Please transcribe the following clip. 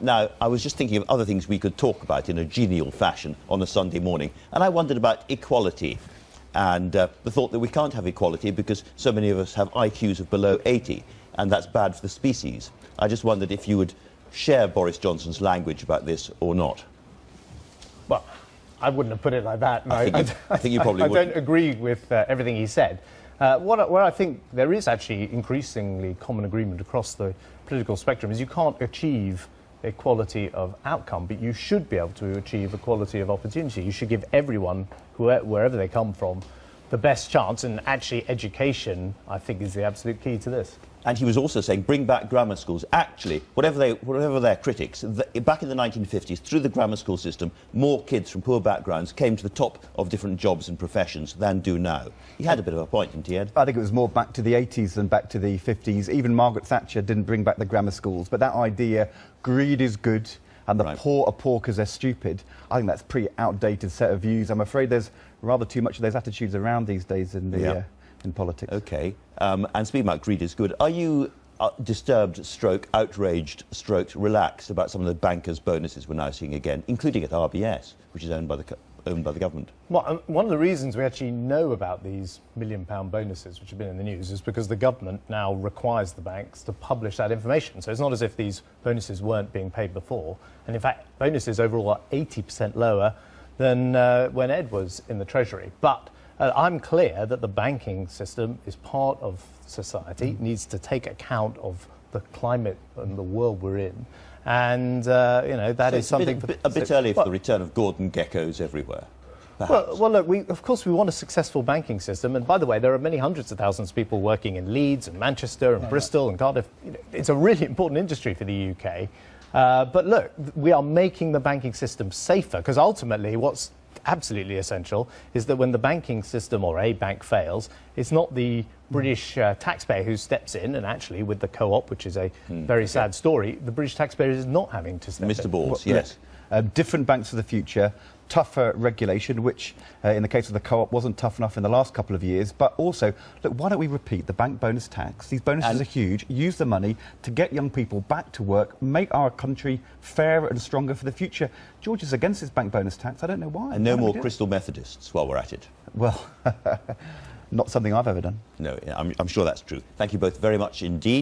Now, I was just thinking of other things we could talk about in a genial fashion on a Sunday morning, and I wondered about equality and the thought that we can't have equality because so many of us have IQs of below 80, and that's bad for the species. I just wondered if you would share Boris Johnson's language about this or not. Well, I wouldn't have put it like that. I think you probably would. I don't agree with everything he said. What I think there is actually increasingly common agreement across the political spectrum is you can't achieve equality of outcome, but you should be able to achieve equality of opportunity. You should give everyone, wherever they come from, the best chance, and actually education, I think, is the absolute key to this. And he was also saying, bring back grammar schools. Actually, whatever their critics, back in the 1950s, through the grammar school system, more kids from poor backgrounds came to the top of different jobs and professions than do now. He had a bit of a point, didn't he, Ed? I think it was more back to the 80s than back to the 50s. Even Margaret Thatcher didn't bring back the grammar schools. But that idea, greed is good, and the poor are poor because they're stupid, I think that's a pretty outdated set of views. I'm afraid there's rather too much of those attitudes around these days in the... in politics. OK. And speaking about greed is good, are you disturbed, stroke, outraged, stroke, relaxed about some of the bankers' bonuses we're now seeing again, including at RBS, which is owned by the government? Well, one of the reasons we actually know about these £1 million bonuses, which have been in the news, is because the government now requires the banks to publish that information. So it's not as if these bonuses weren't being paid before. And in fact, bonuses overall are 80% lower than when Ed was in the Treasury. But I'm clear that the banking system is part of society, needs to take account of the climate and the world we're in. And, you know, that is something... A bit early for the return of Gordon geckos everywhere, perhaps. Well, look, of course we want a successful banking system. And by the way, there are many hundreds of thousands of people working in Leeds and Manchester and Bristol and Cardiff. You know, it's a really important industry for the UK. But look, we are making the banking system safer, because ultimately what's absolutely essential is that when the banking system or a bank fails, it's not the British taxpayer who steps in, and actually with the co-op, which is a very sad story, the British taxpayer is not having to step in. Mr. Balls, yes. Different banks for the future, tougher regulation, which in the case of the co-op wasn't tough enough in the last couple of years. But also, look, why don't we repeat the bank bonus tax? These bonuses are huge. Use the money to get young people back to work, make our country fairer and stronger for the future. George is against this bank bonus tax. I don't know why. And no more Crystal Methodists while we're at it. Well, not something I've ever done. No, I'm sure that's true. Thank you both very much indeed.